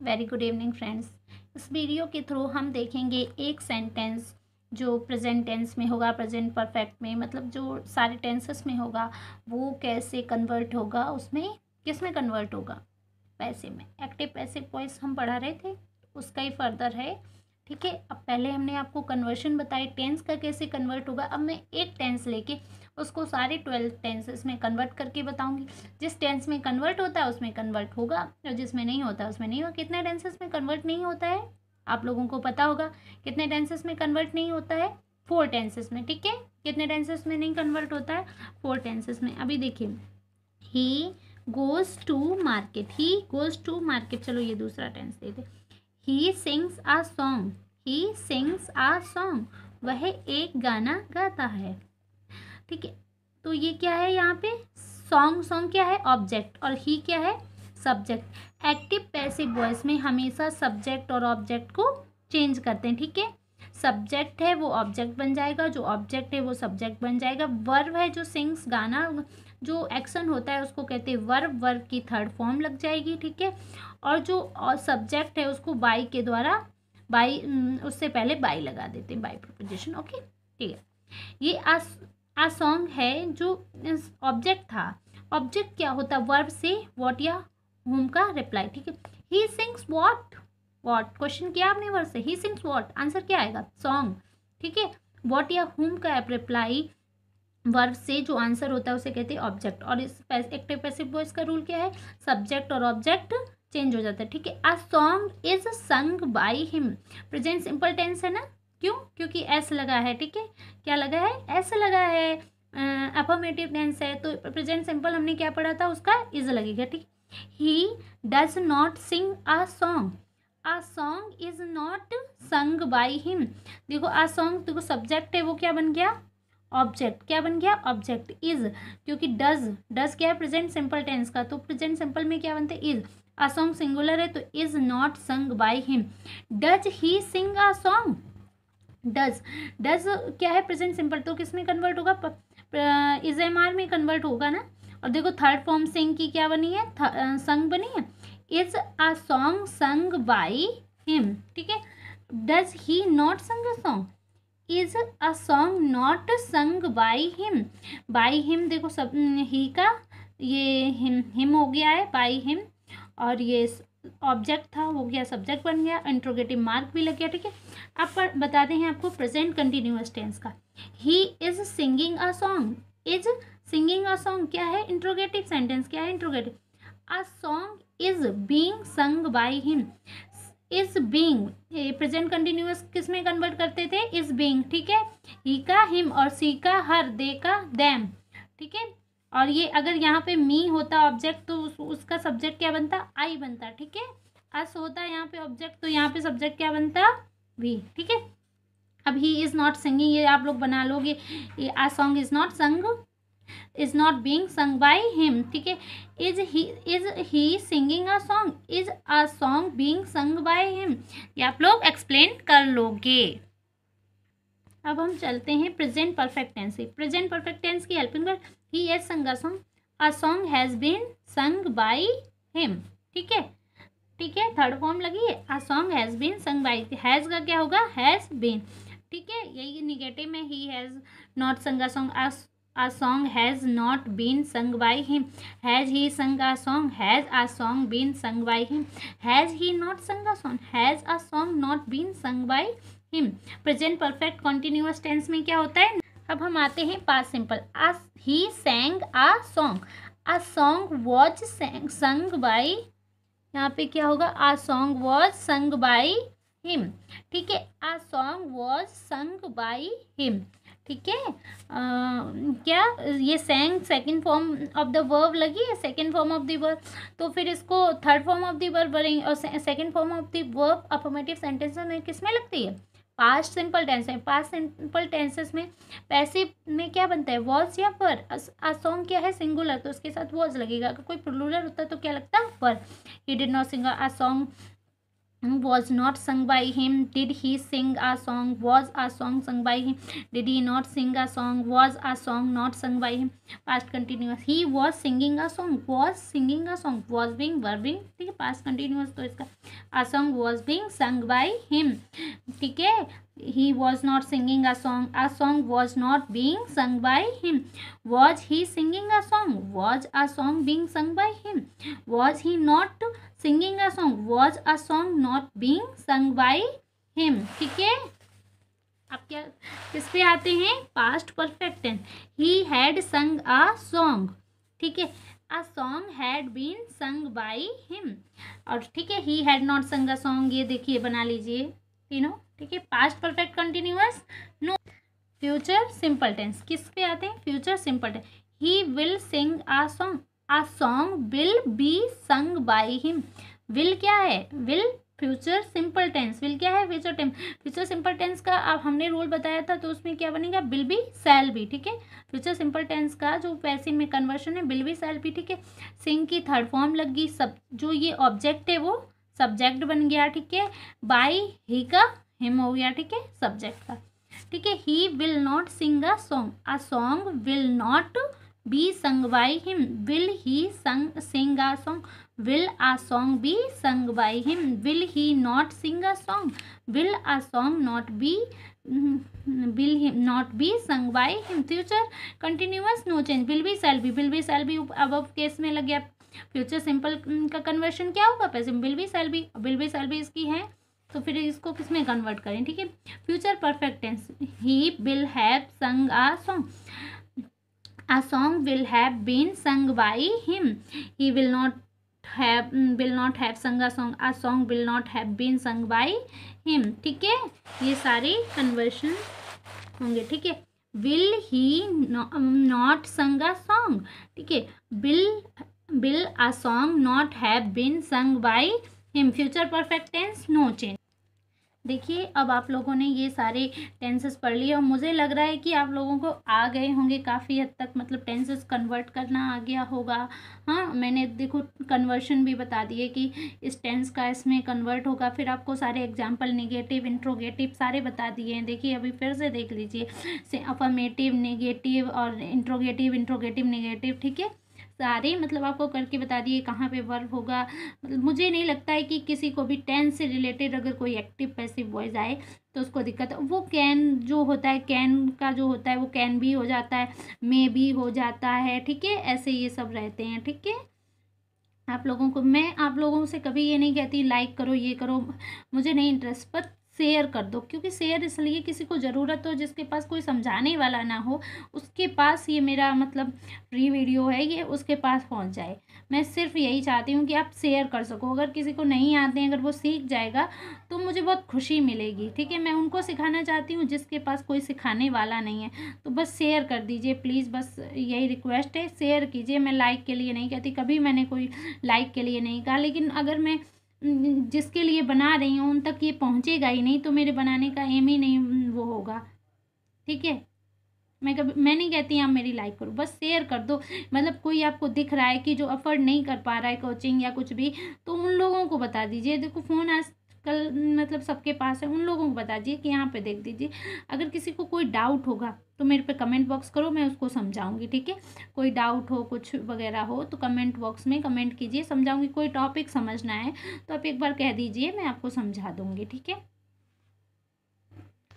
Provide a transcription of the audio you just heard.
Very good evening friends. इस video के through हम देखेंगे एक सेंटेंस जो प्रेजेंट टेंस में होगा, प्रेजेंट परफेक्ट में, मतलब जो सारे टेंसेस में होगा वो कैसे कन्वर्ट होगा, उसमें किस में कन्वर्ट होगा, पैसे में। एक्टिव पैसिव वॉइस हम पढ़ा रहे थे, उसका ही फर्दर है। ठीक है, अब पहले हमने आपको कन्वर्शन बताई टेंस का कैसे कन्वर्ट होगा। अब मैं एक टेंस लेके उसको सारे 12 टेंसेस में कन्वर्ट करके बताऊंगी। जिस टेंस में कन्वर्ट होता है उसमें कन्वर्ट होगा और जिसमें नहीं होता उसमें नहीं होगा। कितने टेंसेस में कन्वर्ट नहीं होता है आप लोगों को पता होगा। कितने टेंसेस में कन्वर्ट नहीं होता है? 4 टेंसेस में। ठीक है, कितने टेंसेस में नहीं कन्वर्ट होता है? 4 टेंसेस में। अभी देखिए, he goes to market, he goes to market. चलो ये दूसरा टेंस देते। He sings a song, he sings a song, वह एक गाना गाता है। ठीक है, तो ये क्या है यहाँ पे? सॉन्ग, सॉन्ग क्या है? ऑब्जेक्ट, और ही क्या है? सब्जेक्ट। एक्टिव पैसिव वॉइस में हमेशा सब्जेक्ट और ऑब्जेक्ट को चेंज करते हैं। ठीक है, सब्जेक्ट है वो ऑब्जेक्ट बन जाएगा, जो ऑब्जेक्ट है वो सब्जेक्ट बन जाएगा। वर्ब है जो सिंग्स, गाना, जो एक्शन होता है उसको कहते हैं वर्ब, वर्ब की थर्ड फॉर्म लग जाएगी। ठीक है, और जो सब्जेक्ट है उसको बाई के द्वारा, बाई, उससे पहले बाई लगा देते हैं, बाई प्रीपोजिशन। ओके, ठीक है। ये आ सॉन्ग है जो ऑब्जेक्ट था। ऑब्जेक्ट क्या होता है? वर्ब से व्हाट या हुम का रिप्लाई। ठीक है, he sings what, what question किया आपने वर्ब से, ही सिंग्स व्हाट, आंसर क्या आएगा? सॉन्ग। ठीक है, व्हाट या हुम का रिप्लाई वर्ब से जो आंसर होता है उसे कहते हैं ऑब्जेक्ट। और इस एक्टिव पैसिव वॉइस का रूल क्या है? सब्जेक्ट और ऑब्जेक्ट चेंज हो जाता है। ठीक है, a song is sung by him, present simple tense है ना। क्यों? क्योंकि एस लगा है। ठीक है, क्या लगा है? एस लगा है। अफर्मेटिव टेंस है तो प्रेजेंट सिंपल हमने क्या पढ़ा था, उसका इज लगेगा। ठीक, he does not sing a song, a song is not sung by him. देखो अ सॉन्ग, देखो सब्जेक्ट है वो क्या बन गया? ऑब्जेक्ट। क्या बन गया? ऑब्जेक्ट। इज, क्योंकि डज, डज क्या है? प्रेजेंट सिंपल टेंस का, तो प्रेजेंट सिंपल में क्या बनता है? इज। अ सॉन्ग सिंगुलर है तो is not sung by him. Does he sing a song, does, does क्या है? प्रेजेंट सिंपल, तो किस में कन्वर्ट होगा? इज एम आर में कन्वर्ट होगा ना। और देखो थर्ड फॉर्म सिंग की क्या बनी है? संग बनी है। इज अ सॉन्ग संग बाय हिम। ठीक है, does he not sung a song, is a song not sung by him. Bye him देखो सब, ही का ये हिम हो गया है, बाय हिम, और ये ऑब्जेक्ट था वो गया सब्जेक्ट बन गया, इंट्रोगेटिव मार्क भी लग गया। ठीक है, अब बताते हैं आपको प्रेजेंट कंटिन्यूअस टेंस का। He is singing a song, is singing a song क्या है? Interrogative sentence. क्या है? Interrogative. A song is being संग by him, is being, present continuous किस में कन्वर्ट करते थे? Is being. ठीक है, ही का हिम और सी का हर, दे का देम। ठीक है, और ये अगर यहाँ पे मी होता ऑब्जेक्ट तो उसका सब्जेक्ट क्या बनता? आई बनता। ठीक है, अस होता यहाँ पे ऑब्जेक्ट तो यहाँ पे सब्जेक्ट क्या बनता? वी। ठीक है, अब ही इज नॉट सिंगिंग, ये आप लोग बना लोगे, ये आ सॉन्ग इज नॉट संग, इज नॉट बीइंग संग बाय हिम। ठीक है, is he singing a song, is a song being संग बाय हिम, ये आप लोग एक्सप्लेन कर लोगे। अब हम चलते हैं प्रेजेंट परफेक्ट टेंस से। प्रेजेंट परफेक्ट टेंस की helping verb, he has sung a song, a song has been sung by him. ठीक है, ठीक है, थर्ड फॉर्म लगी है, a song has been sung by, has का क्या होगा? Has been. ठीक है, यही निगेटिव में, he has not sung a song, a song has not been sung by him, has he sung a song, has a song been sung by him, has he not sung a song, has a song not been sung by him। Present perfect continuous tense में क्या होता है? अब हम आते हैं past simple. He sang a song, a song was sung by, यहाँ पे क्या होगा? आ सॉन्ग वॉज संग बाई हिम। ठीक है, आ सॉन्ग वॉज संग बाई हिम। ठीक है, क्या ये सैंग second form of the verb लगी है, second form of the verb, तो फिर इसको third form of the verb बनेंगे, और second form of the verb affirmative sentence में किस में लगती है? पास्ट सिंपल टेंस में। पास्ट सिंपल टेंसेस में पैसिव में क्या बनता है? वॉज या वर। आ सॉन्ग क्या है? सिंगुलर, तो उसके साथ वॉज लगेगा। अगर कोई प्लूरल होता है तो क्या लगता है? Were. He did not sing a song was not sung by him. Did he sing a song? Was a song sung by him? Did he not sing a song? Was a song not sung by him? Past continuous. He was singing a song. Was singing a song. Was being verb being, ठीक है. past continuous तो इसका a song was being sung by him, ठीक है. He was not singing a song. A song was not being sung by him. Was he singing a song? Was a song being sung by him? Was he not singing a song? Was a song not being sung by him? ठीक है. अब क्या किस पे आते हैं? Past perfect tense. He had sung a song, ठीक है. A song had been sung by him. और ठीक है, he had not sung a song, ये देखिए बना लीजिए तीनों, ठीक है. Past perfect continuous no. Future simple tense किस पे आते हैं? Future simple tense. He will sing a song. A song will be sung by him. Will क्या है? Will future simple tense. Will क्या है? Future tense. Future simple tense का अब हमने रूल बताया था, तो उसमें क्या बनेगा? विल बी शैल बी, ठीक है. फ्यूचर सिंपल टेंस का जो पैसिव में कन्वर्शन है विल बी शैल बी, ठीक है. सिंग की थर्ड फॉर्म लग गई. सब जो ये ऑब्जेक्ट है वो सब्जेक्ट बन गया, ठीक है. बाय ही का हिम हो गया, ठीक है, सब्जेक्ट का, ठीक है. He will not sing a song. A song will not be sung by him. Will he sing a song. Will a song be sung by him. Will he not sing a song. Will a song not be will he not be sung by him. Future continuous no change. Will be shall be. Will be shall be अब case में लग गया. Future simple का conversion क्या होगा? Passive. Will be shall be. Will be shall B इसकी है, तो फिर इसको किस में कन्वर्ट करें, ठीक है. Future perfect tense. He will have sung a song. A song will have been sung by him. He will not have sung a song. A song will not have been sung by him, ठीक है. ये सारे conversion होंगे, ठीक है. Will he not sung a song, ठीक है. Will a song not have been sung by him. Future perfect tense no change. देखिए अब आप लोगों ने ये सारे टेंसेस पढ़ लिए और मुझे लग रहा है कि आप लोगों को आ गए होंगे काफ़ी हद तक, मतलब टेंसेस कन्वर्ट करना आ गया होगा. हाँ, मैंने देखो कन्वर्शन भी बता दिए कि इस टेंस का इसमें कन्वर्ट होगा. फिर आपको सारे एग्जांपल नेगेटिव इंट्रोगेटिव सारे बता दिए हैं. देखिए अभी फिर से देख लीजिए. अफर्मेटिव नेगेटिव और इंट्रोगेटिव नेगेटिव, ठीक है. सारे मतलब आपको करके बता दिए कहाँ पे वर्ब होगा. मतलब मुझे नहीं लगता है कि किसी को भी टेंस से रिलेटेड अगर कोई एक्टिव पैसिव वॉइस आए तो उसको दिक्कत है. वो कैन जो होता है, कैन का जो होता है वो कैन भी हो जाता है, मे भी हो जाता है, ठीक है. ऐसे ये सब रहते हैं, ठीक है. आप लोगों को मैं आप लोगों से कभी ये नहीं कहती लाइक करो ये करो, मुझे नहीं इंटरेस्ट, पर शेयर कर दो. क्योंकि शेयर इसलिए किसी को ज़रूरत हो जिसके पास कोई समझाने वाला ना हो, उसके पास ये मेरा मतलब फ्री वीडियो है ये उसके पास पहुंच जाए. मैं सिर्फ यही चाहती हूँ कि आप शेयर कर सको. अगर किसी को नहीं आते हैं, अगर वो सीख जाएगा तो मुझे बहुत खुशी मिलेगी, ठीक है. मैं उनको सिखाना चाहती हूँ जिसके पास कोई सिखाने वाला नहीं है. तो बस शेयर कर दीजिए प्लीज़, बस यही रिक्वेस्ट है. शेयर कीजिए. मैं लाइक के लिए नहीं कहती, कभी मैंने कोई लाइक के लिए नहीं कहा, लेकिन अगर मैं जिसके लिए बना रही हूँ उन तक ये पहुँचेगा ही नहीं तो मेरे बनाने का एम ही नहीं वो होगा, ठीक है. मैं नहीं कहती आप मेरी लाइक करो, बस शेयर कर दो. मतलब कोई आपको दिख रहा है कि जो अफोर्ड नहीं कर पा रहा है कोचिंग या कुछ भी, तो उन लोगों को बता दीजिए. देखो फ़ोन आजकल मतलब सबके पास है, उन लोगों को बता दीजिए कि यहाँ पे देख दीजिए. अगर किसी को कोई डाउट होगा तो मेरे पे कमेंट बॉक्स करो, मैं उसको समझाऊंगी, ठीक है. कोई डाउट हो कुछ वगैरह हो तो कमेंट बॉक्स में कमेंट कीजिए, समझाऊंगी. कोई टॉपिक समझना है तो आप एक बार कह दीजिए, मैं आपको समझा दूंगी, ठीक है.